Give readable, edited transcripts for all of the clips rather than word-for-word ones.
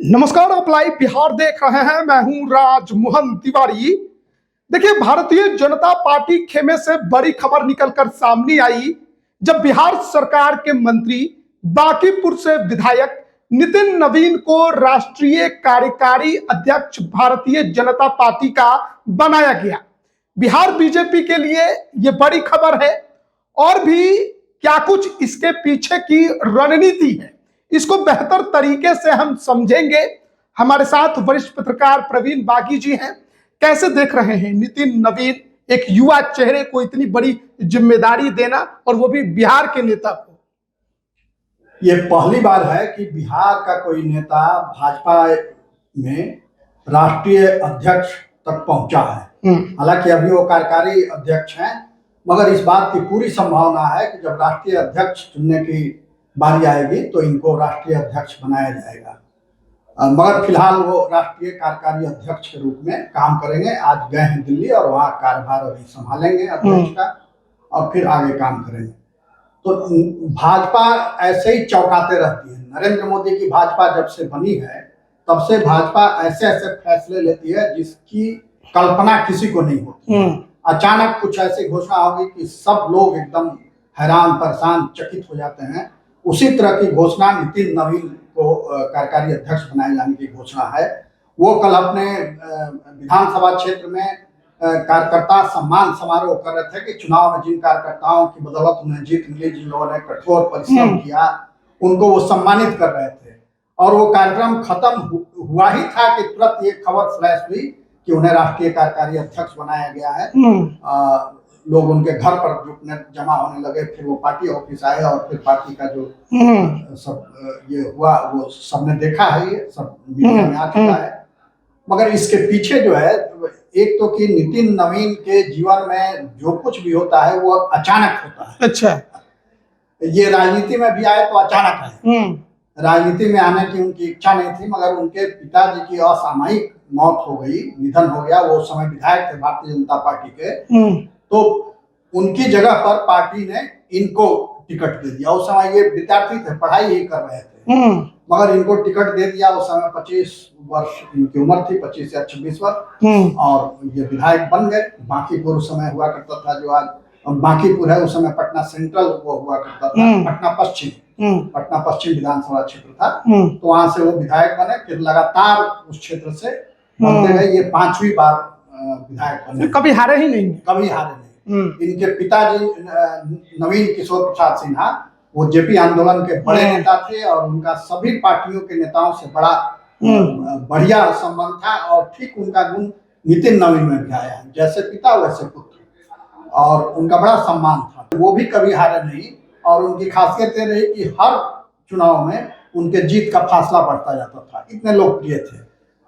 नमस्कार, आप लाइव बिहार देख रहे हैं। मैं हूं राजमोहन तिवारी। देखिए, भारतीय जनता पार्टी खेमे से बड़ी खबर निकलकर सामने आई जब बिहार सरकार के मंत्री बांकीपुर से विधायक नितिन नवीन को राष्ट्रीय कार्यकारी अध्यक्ष भारतीय जनता पार्टी का बनाया गया। बिहार बीजेपी के लिए यह बड़ी खबर है और भी क्या कुछ इसके पीछे की रणनीति है, इसको बेहतर तरीके से हम समझेंगे। हमारे साथ वरिष्ठ पत्रकार प्रवीण बागी जी हैं। कैसे देख रहे हैं नितिन नवीन, एक युवा चेहरे को इतनी बड़ी जिम्मेदारी देना, और वो भी बिहार के नेता को? ये पहली बार है कि बिहार का कोई नेता भाजपा में राष्ट्रीय अध्यक्ष तक पहुंचा है। हालांकि अभी वो कार्यकारी अध्यक्ष हैं, मगर इस बात की पूरी संभावना है कि जब राष्ट्रीय अध्यक्ष चुनने की बारी आएगी तो इनको राष्ट्रीय अध्यक्ष बनाया जाएगा। मगर फिलहाल वो राष्ट्रीय कार्यकारी अध्यक्ष के रूप में काम करेंगे। आज गए हैं दिल्ली और वहाँ कार्यभार अभी संभालेंगे अध्यक्ष का, और फिर आगे काम करेंगे। तो भाजपा ऐसे ही चौंकाते रहती है। नरेंद्र मोदी की भाजपा जब से बनी है तब से भाजपा ऐसे ऐसे फैसले लेती है जिसकी कल्पना किसी को नहीं होती। अचानक कुछ ऐसी घोषणा होगी कि सब लोग एकदम हैरान, परेशान, चकित हो जाते हैं। उसी तरह की घोषणा नितिन नवीन को कार्यकारी अध्यक्ष बनाए जाने की घोषणा है। वो कल अपने विधानसभा क्षेत्र में कार्यकर्ता सम्मान समारोह कर रहे थे कि चुनाव में जिन कार्यकर्ताओं की बदौलत उन्हें जीत मिली, जिन लोगों ने कठोर परिश्रम किया, उनको वो सम्मानित कर रहे थे। और वो कार्यक्रम खत्म हुआ ही था कि तुरंत ये खबर फ्लैश हुई कि उन्हें राष्ट्रीय कार्यकारी अध्यक्ष बनाया गया है। लोग उनके घर पर जुटने जमा होने लगे, फिर वो पार्टी ऑफिस आए और फिर पार्टी का जो सब ये हुआ वो सबने देखा है, ये सब मीडिया में आ चुका है। मगर इसके पीछे जो है, एक तो कि नितिन नवीन के जीवन में जो कुछ भी होता है वो अचानक होता है। अच्छा, ये राजनीति में भी आए तो अचानक आए। राजनीति में आने की उनकी इच्छा नहीं थी, मगर उनके पिताजी की असामयिक मौत हो गई, निधन हो गया। वो समय विधायक थे भारतीय जनता पार्टी के, तो उनकी जगह पर पार्टी ने इनको टिकट दे दिया। उस समय ये विद्यार्थी थे, पढ़ाई ही कर रहे थे, मगर इनको टिकट दे दिया। उस समय 25 वर्ष इनकी उम्र थी, 25 या 26 वर्ष, और ये विधायक बन गए। बांकीपुर उस समय हुआ करता था, जो आज बांकीपुर है, उस समय पटना सेंट्रल वो हुआ करता था, पटना पश्चिम विधानसभा क्षेत्र था। तो वहां से वो विधायक बने, फिर लगातार उस क्षेत्र से बनते गए। ये 5वीं बार विधायक बने, कभी हारे ही नहीं। कभी हारे नहीं। इनके पिताजी नवीन किशोर प्रसाद सिन्हा वो जेपी आंदोलन के बड़े नेता थे, और उनका सभी पार्टियों के नेताओं से बड़ा बढ़िया संबंध था। और ठीक उनका गुण नितिन नवीन में भी आया, जैसे पिता वैसे पुत्र, और उनका बड़ा सम्मान था। वो भी कभी हारे नहीं, और उनकी खासियत ये रही कि हर चुनाव में उनके जीत का फासला बढ़ता जाता था, इतने लोकप्रिय थे।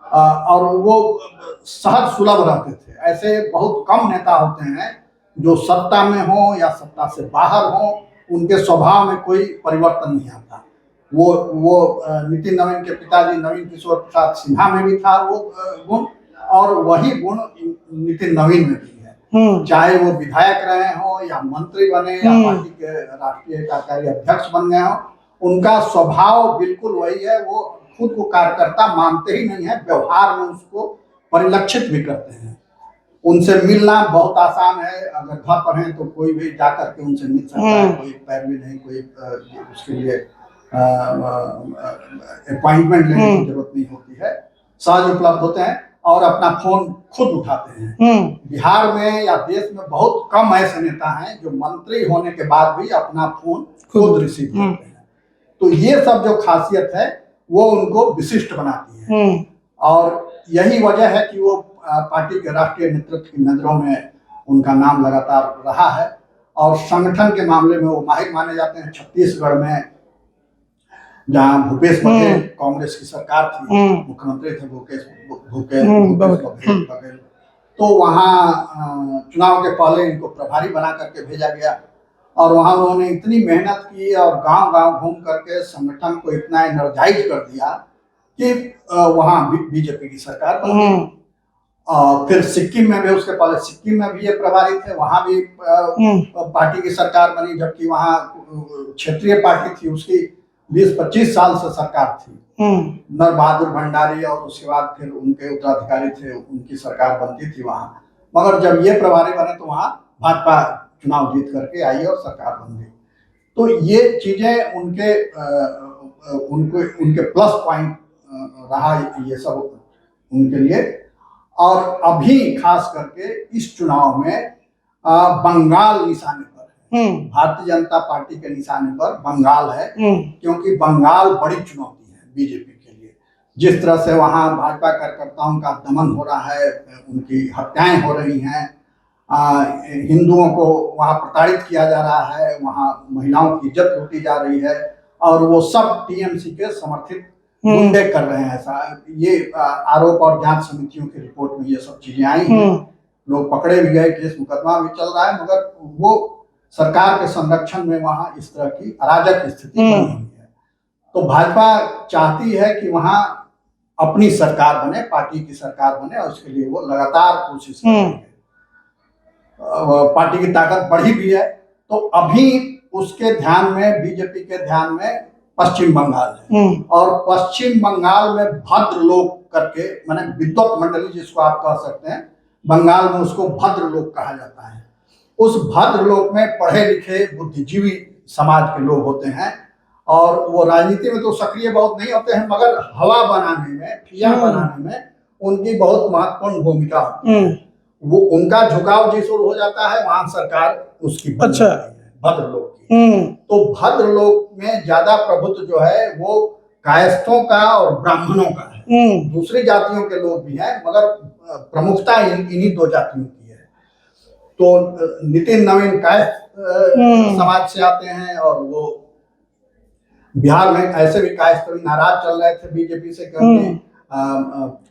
और वो सहज सुलभ रहते थे। ऐसे बहुत कम नेता होते हैं जो सत्ता में हो या सत्ता से बाहर हो, उनके स्वभाव में कोई परिवर्तन नहीं आता। वो नितिन नवीन के पिताजी नवीन किशोर प्रसाद सिन्हा में भी था वो गुण, और वही गुण नितिन नवीन में भी है। चाहे वो विधायक रहे हो या मंत्री बने या पार्टी के राष्ट्रीय कार्यकारी अध्यक्ष बन गए हो, उनका स्वभाव बिल्कुल वही है। वो खुद को कार्यकर्ता मानते ही नहीं है, व्यवहार में उसको परिलक्षित भी करते हैं। उनसे मिलना बहुत आसान है। अगर घर पर हैं तो कोई भी जाकर के उनसे मिल सकता है, कोई पैरवी नहीं, कोई उसके लिए अपॉइंटमेंट लेने की जरूरत नहीं होती है, सहज उपलब्ध होते हैं और अपना फोन खुद उठाते हैं। बिहार में या देश में बहुत कम ऐसे नेता हैं जो मंत्री होने के बाद भी अपना फोन खुद रिसीव करते हैं। तो ये सब जो खासियत है वो उनको विशिष्ट बनाती है, और यही वजह है कि वो पार्टी के राष्ट्रीय नेतृत्व की नजरों में उनका नाम लगातार रहा है। और संगठन के मामले में वो माहिर माने जाते हैं। छत्तीसगढ़ में जहाँ भूपेश बघेल, कांग्रेस की सरकार थी, मुख्यमंत्री थे भूपेश बघेल, तो वहाँ चुनाव के पहले इनको प्रभारी बना करके भेजा गया। और वहाँ उन्होंने इतनी मेहनत की और गांव-गांव घूम करके संगठन को इतना एनर्जाइज कर दिया कि वहाँ बीजेपी की सरकार बन गई। फिर सिक्किम में भी, उसके पहले सिक्किम में भी ये प्रभारी थे, वहां भी पार्टी की सरकार बनी, जबकि वहां क्षेत्रीय पार्टी थी, उसकी 20-25 साल से सरकार थी। नर बहादुर भंडारी और उसके बाद फिर उनके उत्तराधिकारी थे, उनकी सरकार बनती थी वहां। मगर जब ये प्रभारी बने तो वहां भाजपा चुनाव जीत करके आई और सरकार बन गई। तो ये चीजें उनके प्लस पॉइंट रहा ये सब उनके लिए। और अभी खास करके इस चुनाव में बंगाल निशाने पर है, भारतीय जनता पार्टी के निशाने पर बंगाल है, क्योंकि बंगाल बड़ी चुनौती है बीजेपी के लिए। जिस तरह से वहां भाजपा कार्यकर्ताओं का दमन हो रहा है, उनकी हत्याएं हो रही हैं, हिंदुओं को वहां प्रताड़ित किया जा रहा है, वहां महिलाओं की इज्जत लूटी जा रही है, और वो सब टीएमसी के समर्थित गुंडे कर रहे हैं। ऐसा ये आरोप और जांच समितियों की रिपोर्ट में ये सब चीजें आई हैं। लोग पकड़े भी गए, केस मुकदमा भी चल रहा है, मगर वो सरकार के संरक्षण में वहां इस तरह की अराजक स्थिति बनी हुई है। तो भाजपा चाहती है कि वहां अपनी सरकार बने, पार्टी की सरकार बने, और उसके लिए वो लगातार कोशिश कर रही है। पार्टी की ताकत बढ़ी भी है। तो अभी उसके ध्यान में, बीजेपी के ध्यान में पश्चिम बंगाल है, और पश्चिम बंगाल में भद्र लोग करके, माने विद्वत मंडली जिसको आप कह सकते हैं, बंगाल में उसको भद्र लोग कहा जाता है। उस भद्र लोग में पढ़े लिखे बुद्धिजीवी समाज के लोग होते हैं, और वो राजनीति में तो सक्रिय बहुत नहीं होते हैं, मगर हवा बनाने में, फिया बनाने में उनकी बहुत महत्वपूर्ण भूमिका होती है। वो उनका झुकाव जिस ओर हो जाता है, वहां सरकार उसकी बन जाती है, भद्र लोग की। तो भद्र लोग में ज्यादा प्रभुत्व जो है वो कायस्थों का और ब्राह्मणों का है। दूसरी जातियों के लोग भी हैं, मगर प्रमुखता इन्हीं दो जातियों की है। तो नितिन नवीन कायस्थ समाज से आते हैं, और वो बिहार में ऐसे भी कायस्थ नाराज चल रहे थे बीजेपी से, क्योंकि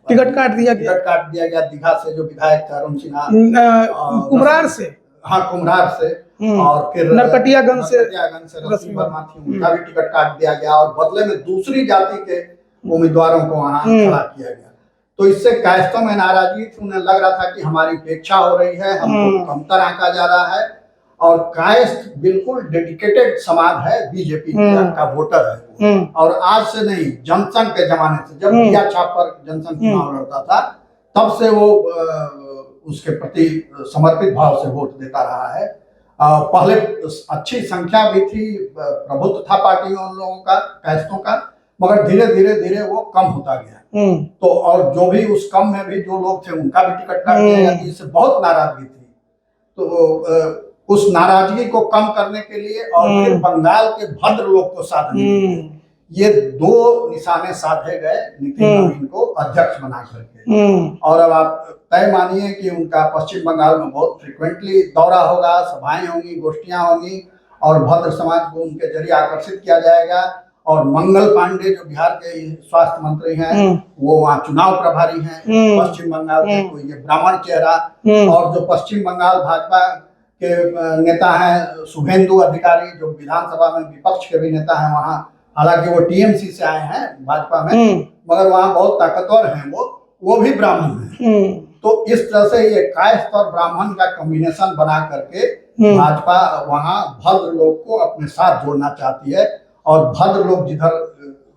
टिकट काट दिया गया दीघा से, जो विधायक थे अरुण सिन्हा, कुम्हरार से, कुम्हरार से, और फिर नरकटियागंज से रश्मि वर्मा थी, उनका भी टिकट काट दिया गया, और बदले में दूसरी जाति के उम्मीदवारों को वहां खड़ा किया गया। तो इससे कायस्थों में नाराजगी थी, उन्हें लग रहा था कि हमारी उपेक्षा हो रही है, हमको कमतर आंका जा रहा है। और कायस्थ बिल्कुल डेडिकेटेड समाज है, बीजेपी का वोटर है। और आज से नहीं, जनसंघ के जमाने से, जब दिया छाप पर जनसंघ चुनाव लड़ता था, तब से वो उसके प्रति समर्पित भाव से वोट देता रहा है। पहले अच्छी संख्या भी थी, प्रभुत्व था पार्टी में उन लोगों का, कायस्थों का, मगर धीरे धीरे वो कम होता गया। तो और जो भी उस कम में भी जो लोग थे, उनका भी टिकट काट दिया गया, इससे बहुत नाराजगी थी। तो उस नाराजगी को कम करने के लिए, और फिर बंगाल के भद्र लोग को साधने के लिए, ये दो निशाने साधे गए नितिन नवीन को अध्यक्ष बना करके। और अब आप तय मानिए कि उनका पश्चिम बंगाल में बहुत फ्रिक्वेंटली दौरा होगा, सभाएं होंगी, गोष्ठियां होंगी, और भद्र समाज को उनके जरिए आकर्षित किया जाएगा। और मंगल पांडे जो बिहार के स्वास्थ्य मंत्री हैं, वो वहाँ चुनाव प्रभारी हैं पश्चिम बंगाल के, कोई ये ब्राह्मण चेहरा। और जो पश्चिम बंगाल भाजपा के नेता हैं शुभेंदु अधिकारी, जो विधानसभा में विपक्ष के भी नेता हैं वहाँ, हालांकि वो टीएमसी से आए हैं भाजपा में, मगर वहाँ बहुत ताकतवर हैं, वो भी ब्राह्मण हैं। तो इस तरह से ये कायस्थ और ब्राह्मण का कॉम्बिनेशन बना करके भाजपा वहाँ भद्र लोग को अपने साथ जोड़ना चाहती है, और भद्र लोग जिधर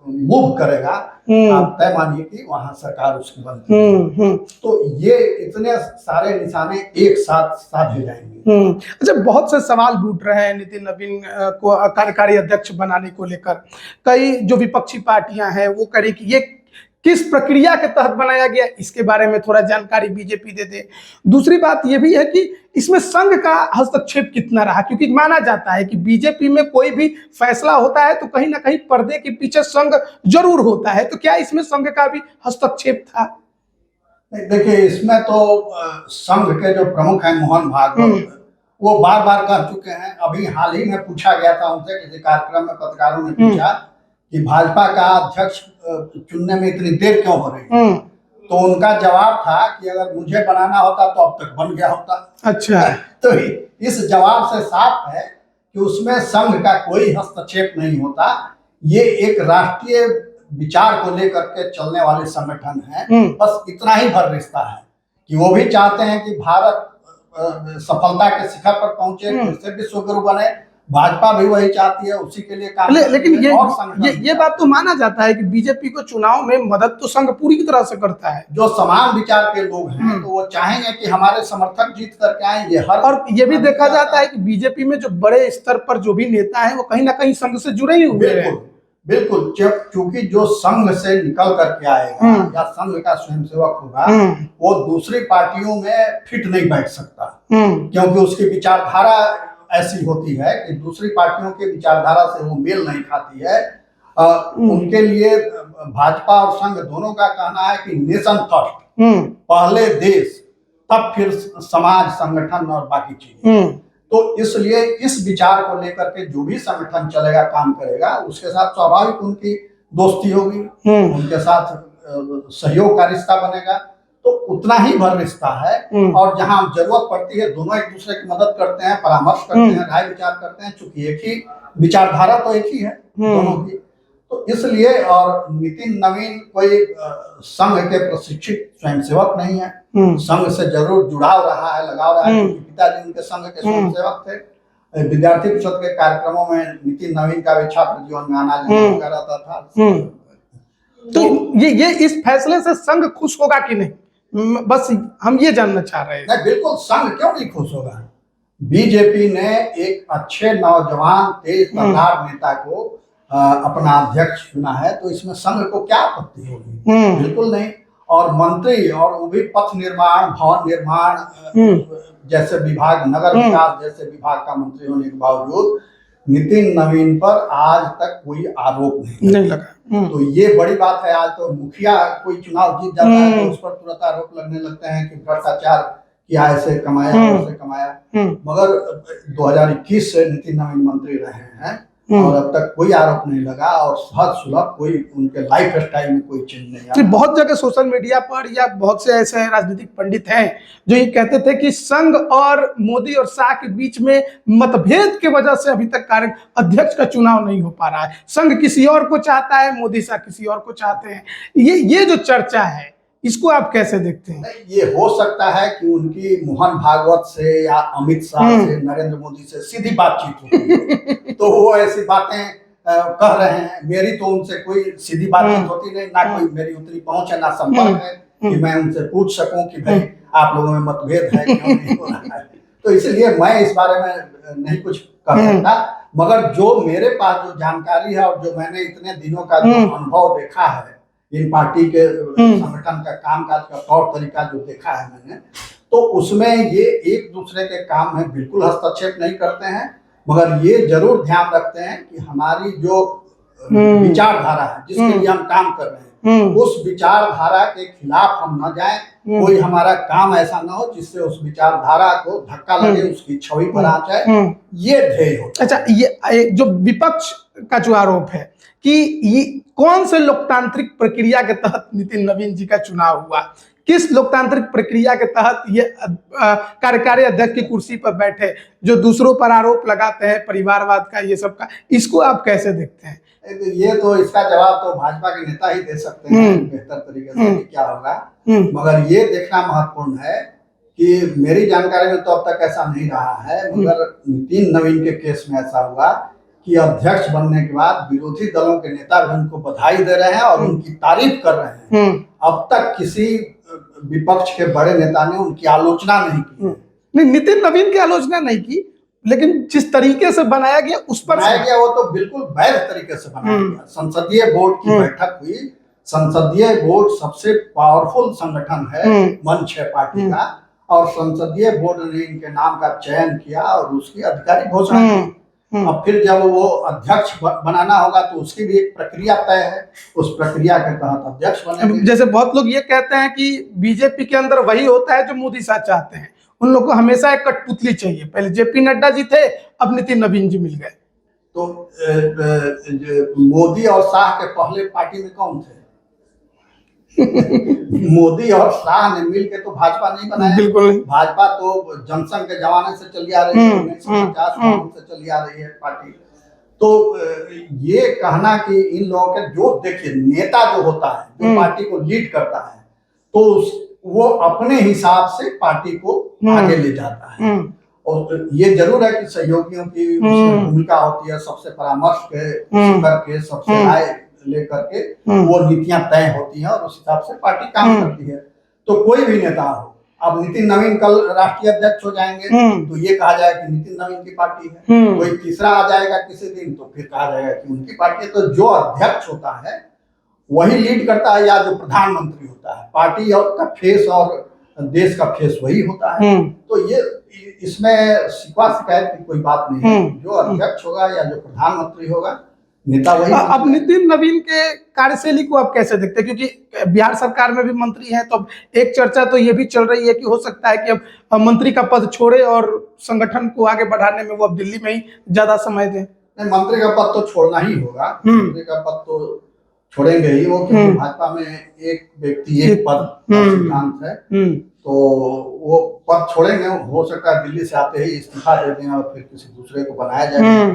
मूव करेगा, आप तय मानिए कि वहां सरकार उसकी बनती है। तो ये इतने सारे निशाने एक साथ साधे जाएंगे। अच्छा, बहुत से सवाल उठ रहे हैं नितिन नवीन को कार्यकारी अध्यक्ष बनाने को लेकर। कई जो विपक्षी पार्टियां हैं वो कह रही कि ये किस प्रक्रिया के तहत बनाया गया, इसके बारे में थोड़ा जानकारी बीजेपी दे दे। दूसरी बात यह भी है कि इसमें संघ का हस्तक्षेप कितना रहा, क्योंकि माना जाता है कि बीजेपी में कोई भी फैसला होता है तो कहीं ना कहीं पर्दे के पीछे संघ जरूर होता है। तो क्या इसमें संघ का भी हस्तक्षेप था? देखिए, इसमें तो संघ के जो प्रमुख हैं मोहन भागवत, वो बार बार कह चुके हैं। अभी हाल ही में पूछा गया था उनसे, किसी कार्यक्रम में पत्रकारों ने पूछा कि भाजपा का अध्यक्ष चुनने में इतनी देर क्यों हो रही है, तो उनका जवाब था कि अगर मुझे बनाना होता तो अब तक बन गया होता। अच्छा, तो इस जवाब से साफ है कि उसमें संघ का कोई हस्तक्षेप नहीं होता। ये एक राष्ट्रीय विचार को लेकर के चलने वाले संगठन है, बस इतना ही भर रिश्ता है कि वो भी चाहते हैं कि भारत सफलता के शिखर पर पहुंचे, फिर से विश्व गुरु बने, भाजपा भी वही चाहती है, उसी के लिए काम लेकिन करती है और संगठन ये बात तो माना जाता है कि बीजेपी को चुनाव में मदद तो संघ पूरी तरह से करता है। जो समान विचार के लोग हैं तो वो चाहेंगे कि हमारे समर्थक जीत करके आएंगे। और ये भी देखा जाता है कि बीजेपी में जो बड़े स्तर पर जो भी नेता हैं वो कहीं ना कहीं संघ से जुड़े ही हुए हैं। बिल्कुल, क्योंकि जो संघ से निकल करके आएगा या संघ का स्वयंसेवक होगा वो दूसरी पार्टियों में फिट नहीं बैठ सकता, क्योंकि उसकी विचारधारा ऐसी होती है कि दूसरी पार्टियों के विचारधारा से वो मेल नहीं खाती है। उनके लिए भाजपा और संघ दोनों का कहना है कि नेशन फर्स्ट, पहले देश तब फिर समाज, संगठन और बाकी चीजें। तो इसलिए इस विचार को लेकर के जो भी संगठन चलेगा, काम करेगा, उसके साथ स्वाभाविक उनकी दोस्ती होगी, उनके साथ सहयोग का रिश्ता बनेगा। तो उतना ही भर रिश्ता है और जहां जरूरत पड़ती है दोनों एक दूसरे की मदद करते हैं, परामर्श करते हैं, राय विचार करते हैं, चूंकि एक ही विचारधारा तो एक ही है दोनों की। तो इसलिए, और नितिन नवीन कोई संघ के प्रशिक्षित स्वयंसेवक नहीं है, संघ से जरूर जुड़ाव रहा है, लगाव रहा है, क्योंकि पिताजी उनके संघ के स्वयंसेवक थे। विद्यार्थी परिषद के कार्यक्रमों में नितिन नवीन का भी छात्र जीवन में आना जाना रहता था। तो ये इस फैसले से संघ खुश होगा कि नहीं, बस हम ये जानना चाह रहे हैं। नहीं, बिल्कुल संघ क्यों नहीं खुश होगा। बीजेपी ने एक अच्छे नौजवान तेज तर्रार नेता को अपना अध्यक्ष चुना है, तो इसमें संघ को क्या आपत्ति होगी? बिल्कुल नहीं। और मंत्री, और वो भी पथ निर्माण, भवन निर्माण जैसे विभाग, नगर विकास जैसे विभाग का मंत्री होने के बावजूद नितिन नवीन पर आज तक कोई आरोप नहीं लगा। तो ये बड़ी बात है। आज तो मुखिया कोई चुनाव जीत जाता है तो उस पर तुरंत आरोप लगने लगते हैं कि भ्रष्टाचार किया, ऐसे कमाया, वैसे कमाया। मगर 2021 से नितिन नवीन मंत्री रहे हैं और अब तक कोई आरोप नहीं लगा और सहज सुलभ कोई उनके लाइफ स्टाइल में कोई चेंज नहीं आया। बहुत जगह सोशल मीडिया पर या बहुत से ऐसे राजनीतिक पंडित हैं जो ये कहते थे कि संघ और मोदी और शाह के बीच में मतभेद की वजह से अभी तक कार्य अध्यक्ष का चुनाव नहीं हो पा रहा है, संघ किसी और को चाहता है, मोदी शाह किसी और को चाहते हैं। ये जो चर्चा है इसको आप कैसे देखते हैं? ये हो सकता है कि उनकी मोहन भागवत से या अमित शाह से, नरेंद्र मोदी से सीधी बातचीत होती है तो वो ऐसी बातें कह रहे हैं। मेरी तो उनसे कोई सीधी बातचीत होती नहीं, ना कोई मेरी उतनी पहुंच है, ना संपर्क है कि मैं उनसे पूछ सकूं कि भाई आप लोगों में मतभेद है, क्यों नहीं हो रहा है। तो इसलिए मैं इस बारे में नहीं कुछ कह सकता। मगर जो मेरे पास जो जानकारी है और जो मैंने इतने दिनों का जो अनुभव देखा है, इन पार्टी के संगठन का कामकाज का तौर तरीका जो देखा है मैंने, तो उसमें ये एक दूसरे के काम में बिल्कुल हस्तक्षेप नहीं करते हैं, मगर ये जरूर ध्यान रखते हैं कि हमारी जो विचारधारा है, जिसके लिए हम काम कर रहे हैं, उस विचारधारा के खिलाफ हम न जाएं। कोई हमारा काम ऐसा ना हो जिससे उस विचारधारा को धक्का लगे, उसकी छवि पर आ जाए, ये ध्येय होता है। अच्छा, ये जो विपक्ष का जो आरोप है कि ये कौन से लोकतांत्रिक प्रक्रिया के तहत नितिन नवीन जी का चुनाव हुआ, किस लोकतांत्रिक प्रक्रिया के तहत ये कार्यकारी अध्यक्ष की कुर्सी पर बैठे, जो दूसरों पर आरोप लगाते हैं परिवारवाद का, ये सब का, इसको आप कैसे देखते हैं? ये तो इसका जवाब तो भाजपा के नेता ही दे सकते हैं बेहतर तरीके से कि क्या होगा। मगर ये देखना महत्वपूर्ण है कि मेरी जानकारी में तो अब तक ऐसा नहीं रहा है, मगर नितिन नवीन के केस में ऐसा हुआ कि अध्यक्ष बनने के बाद विरोधी दलों के नेता भी उनको बधाई दे रहे हैं और उनकी तारीफ कर रहे हैं। अब तक किसी विपक्ष के बड़े नेता ने उनकी आलोचना नहीं की। नहीं, नितिन नवीन की आलोचना नहीं की, लेकिन जिस तरीके से बनाया गया उस पर बनाया गया वो तो बिल्कुल वैध तरीके से बनाया गया। संसदीय बोर्ड की बैठक हुई। संसदीय बोर्ड सबसे पावरफुल संगठन है मंच है पार्टी का, और संसदीय बोर्ड ने इनके नाम का चयन किया और उसकी आधिकारिक घोषणा की। अब फिर जब वो अध्यक्ष बनाना होगा तो उसकी भी एक प्रक्रिया तय है, उस प्रक्रिया के तहत अध्यक्ष बनेंगे। जैसे बहुत लोग ये कहते हैं कि बीजेपी के अंदर वही होता है जो मोदी शाह चाहते हैं, उन लोग को हमेशा एक कठपुतली चाहिए। पहले जेपी नड्डा जी थे, अब नितिन नवीन जी मिल गए। तो मोदी और शाह के पहले पार्टी में कौन थे? मोदी और शाह ने मिलकर तो भाजपा नहीं बनाया। बिल्कुल नहीं। भाजपा तो जनसंघ के जमाने से चली आ रही है, 1950 से चली आ रही है पार्टी। तो ये कहना कि इन लोगों के जो देखिए नेता जो होता है, जो पार्टी को लीड करता है, तो वो अपने हिसाब से पार्टी को आगे ले जाता है। और ये जरूर है कि सहयोगियों की उसमें भूमिका होती है, सबसे परामर्श करके सबसे राय लेकर के वो नीतियां तय होती हैं और उस हिसाब से पार्टी काम करती है। तो कोई भी नेता हो, अब नितिन नवीन कल राष्ट्रीय अध्यक्ष हो जाएंगे तो ये कहा जाएगा कि नितिन नवीन की पार्टी है, कोई तीसरा आ जाएगा किसी दिन तो फिर कहा जाएगा कि उनकी पार्टी है। तो जो अध्यक्ष होता है वही लीड करता है, या जो प्रधानमंत्री होता है, पार्टी और का फेस और देश का फेस वही होता है। तो ये इसमें शिकवा शिकायत की कोई बात नहीं है, जो अध्यक्ष होगा या जो प्रधानमंत्री होगा नेता वही। अब नितिन नवीन के कार्यशैली को आप कैसे देखते हैं, क्योंकि बिहार सरकार में भी मंत्री हैं, तो अब एक चर्चा तो ये भी चल रही है कि हो सकता है कि अब मंत्री का पद छोड़े और संगठन को आगे बढ़ाने में वो अब दिल्ली में ही ज्यादा समय दें। नहीं, मंत्री का पद तो छोड़ना ही होगा, मंत्री का पद तो छोड़ेंगे ही वो, क्योंकि भाजपा में एक व्यक्ति एक पद का सिद्धांत है, तो वो पद छोड़ेंगे। हो सकता है दिल्ली से आते ही इस्तीफा दे दें और फिर किसी दूसरे को बनाया जाए,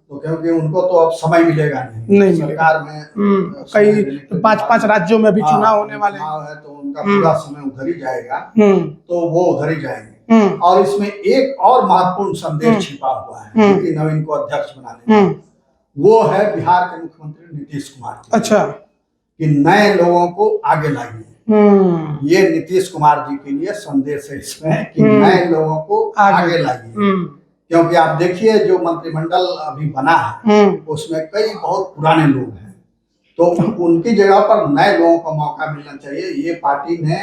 तो क्योंकि उनको तो अब समय मिलेगा नहीं सरकार में कई 5-5 राज्यों में भी चुनाव होने वाले हैं, तो उनका पूरा समय उधर ही जाएगा, तो वो उधर ही जाएंगे। और इसमें एक और महत्वपूर्ण संदेश छिपा हुआ है नितिन नवीन को अध्यक्ष बनाने में, वो है बिहार के मुख्यमंत्री नीतीश कुमार की। अच्छा, कि नए लोगों को आगे लाइए, ये नीतीश कुमार जी के लिए संदेश है इसमें कि नए लोगों को आगे लाइए। क्योंकि आप देखिए जो मंत्रिमंडल अभी बना है उसमें कई बहुत पुराने लोग हैं, तो उनकी जगह पर नए लोगों को मौका मिलना चाहिए। ये पार्टी ने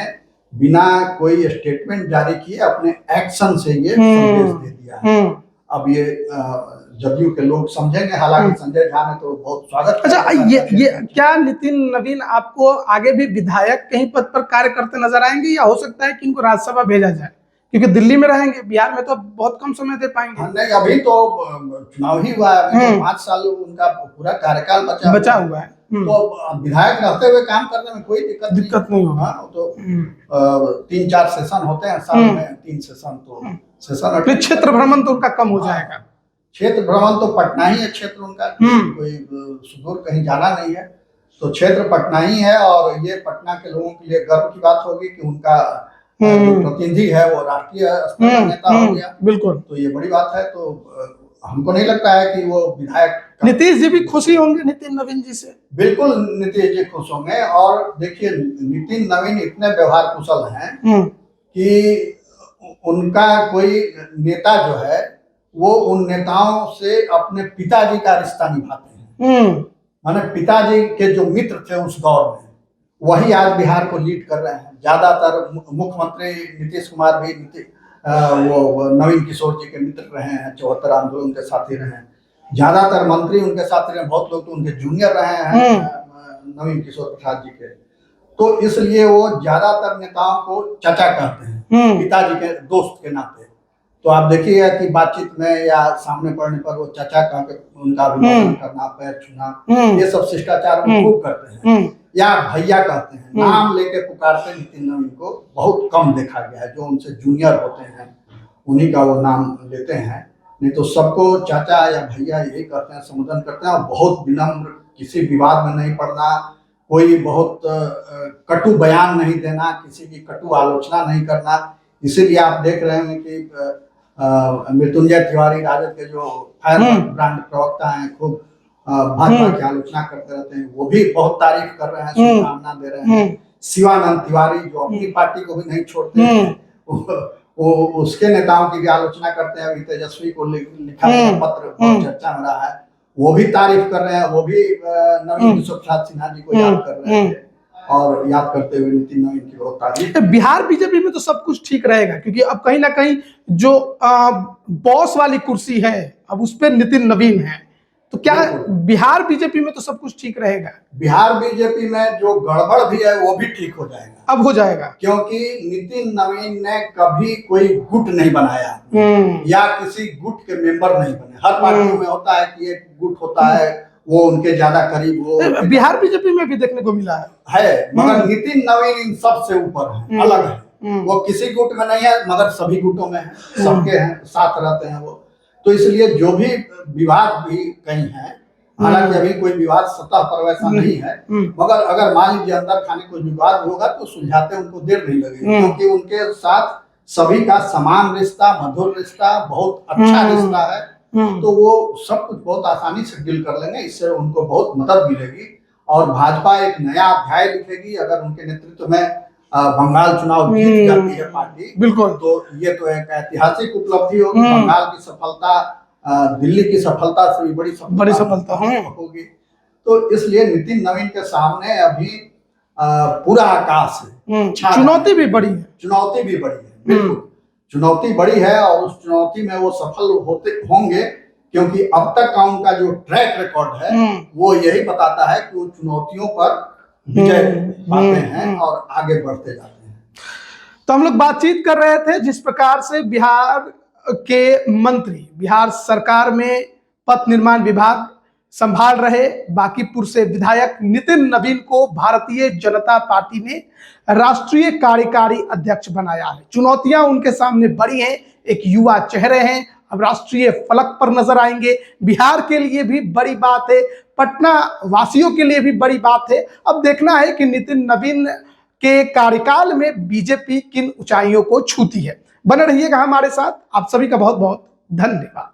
बिना कोई स्टेटमेंट जारी किए अपने एक्शन से ये संदेश दे दिया है। अब ये जदयू के लोग समझेंगे, हालांकि संजय झा ने तो बहुत स्वागत। अच्छा, ये क्या नितिन नवीन आपको आगे भी विधायक कहीं पद पर कार्य करते नजर आएंगे, या हो सकता है कि इनको राज्यसभा भेजा जाए, क्योंकि दिल्ली में रहेंगे, बिहार में तो बहुत कम समय दे पाएंगे? नहीं, अभी तो चुनाव ही हुआ है, 5 साल उनका पूरा कार्यकाल बचा हुआ है, तो विधायक रहते हुए काम करने में कोई दिक्कत नहीं होगा। तो 3-4 सेशन होते हैं साल में, 3 सेशन, तो सेशन क्षेत्र भ्रमण तो उनका कम हो जाएगा। क्षेत्र भ्रमण तो पटना ही है क्षेत्र उनका, कोई सुदूर कहीं जाना नहीं है, तो क्षेत्र पटना ही है। और ये पटना के लोगों के लिए गर्व की बात होगी कि उनका प्रतिनिधि है वो राष्ट्रीय स्तर का नेता हो गया। बिल्कुल, तो ये बड़ी बात है। तो हमको नहीं लगता है कि वो विधायक। नीतीश जी भी खुशी होंगे नितिन नवीन जी से? बिल्कुल, नीतीश जी खुश होंगे। और देखिए नितिन नवीन इतने व्यवहार कुशल हैं कि उनका कोई नेता जो है वो उन नेताओं से अपने पिताजी का रिश्ता निभाते हैं। माने पिताजी के जो मित्र थे उस दौर में, वही आज बिहार को लीड कर रहे हैं। ज्यादातर मुख्यमंत्री नीतीश कुमार भी वो नवीन किशोर जी के मित्र रहे हैं, 74 आंदोलन के साथी रहे हैं। ज्यादातर मंत्री उनके साथी रहे, बहुत लोग तो उनके जूनियर रहे हैं नवीन किशोर प्रसाद जी के। तो इसलिए वो ज्यादातर नेताओं को चाचा कहते हैं, पिताजी के दोस्त के नाते। तो आप देखिएगा कि बातचीत में या सामने पड़ने पर वो चाचा कह के उनका अभिवादन करना, पैर छूना, ये सब शिष्टाचार वो खूब करते हैं। या भैया कहते हैं, नाम लेके पुकारते नितिन नवीन को बहुत कम देखा गया है। जो उनसे जूनियर होते हैं उन्हीं का वो नाम लेते हैं, नहीं तो सबको चाचा या भैया यही कहते हैं, संबोधन करते हैं। और बहुत विनम्र, किसी विवाद में नहीं पड़ना, कोई बहुत कटु बयान नहीं देना, किसी की कटु आलोचना नहीं करना। इसीलिए आप देख रहे हैं कि मृत्युंजय तिवारी राजद के जो फायर ब्रांड प्रवक्ता हैं, खूब भाजपा की आलोचना करते रहते हैं, वो भी बहुत तारीफ कर रहे हैं, शुभकामना दे रहे हैं। शिवानंद तिवारी जो अपनी पार्टी को भी नहीं छोड़ते हैं, वो उसके नेताओं की भी आलोचना करते हैं। अभी तेजस्वी को लिखा गया पत्र बहुत चर्चा में रहा है, वो भी तारीफ कर रहे हैं। वो भी नवीन किशोर प्रसाद सिन्हा जी को याद कर रहे हैं और याद करते हुए नितिन नवीन की बहुत तारीफ। बिहार बीजेपी में तो सब कुछ ठीक रहेगा, क्योंकि अब कहीं ना कहीं जो बॉस वाली कुर्सी है अब उस पर नितिन नवीन है, तो क्या बिहार बीजेपी में तो सब कुछ ठीक रहेगा? बिहार बीजेपी में जो गड़बड़ भी है वो भी ठीक हो जाएगा। अब हो जाएगा, क्योंकि नितिन नवीन ने कभी कोई गुट नहीं बनाया या किसी गुट के मेंबर नहीं बने। हर पार्टी में होता है कि एक गुट होता है, वो उनके ज्यादा करीब, वो बिहार बीजेपी में भी देखने को मिला है। मगर नितिन नवीन इन सबसे ऊपर है, अलग है। वो किसी गुट में नहीं है, मगर सभी गुटों में है, सबके हैं, साथ रहते हैं वो। तो इसलिए जो भी विवाद भी कहीं है, हालांकि अभी कोई विवाद सतह पर वैसा नहीं है, मगर अगर मान लीजिए अंदर खाने कोई विवाद होगा तो सुलझाते उनको देर नहीं लगेगी, क्योंकि उनके साथ सभी का समान रिश्ता, मधुर रिश्ता, बहुत अच्छा रिश्ता है। तो वो सब कुछ बहुत आसानी से डील कर लेंगे, इससे उनको बहुत मदद मिलेगी और भाजपा एक नया अध्याय लिखेगी अगर उनके नेतृत्व में बंगाल चुनाव जीत जाती है पार्टी। बिल्कुल। तो ये तो एक ऐतिहासिक उपलब्धि होगी। बंगाल की सफलता दिल्ली की सफलता से भी बड़ी सफलता होगी। तो इसलिए नितिन नवीन के सामने अभी पूरा आकाश है, चुनौती भी बड़ी है। चुनौती भी बड़ी है, बिल्कुल चुनौती बड़ी है और उस चुनौती में वो सफल होंगे क्योंकि अब तक का उनका जो ट्रैक रिकॉर्ड है वो यही बताता है कि वो चुनौतियों पर विजय पाते हैं और आगे बढ़ते जाते हैं। तो हम लोग बातचीत कर रहे थे जिस प्रकार से बिहार के मंत्री बिहार सरकार में पथ निर्माण विभाग संभाल रहे बांकीपुर से विधायक नितिन नवीन को भारतीय जनता पार्टी ने राष्ट्रीय कार्यकारी अध्यक्ष बनाया है। चुनौतियां उनके सामने बड़ी हैं, एक युवा चेहरे हैं, अब राष्ट्रीय फलक पर नजर आएंगे। बिहार के लिए भी बड़ी बात है, पटना वासियों के लिए भी बड़ी बात है। अब देखना है कि नितिन नवीन के कार्यकाल में बीजेपी किन ऊंचाइयों को छूती है। बने रहिएगा हमारे साथ। आप सभी का बहुत बहुत धन्यवाद।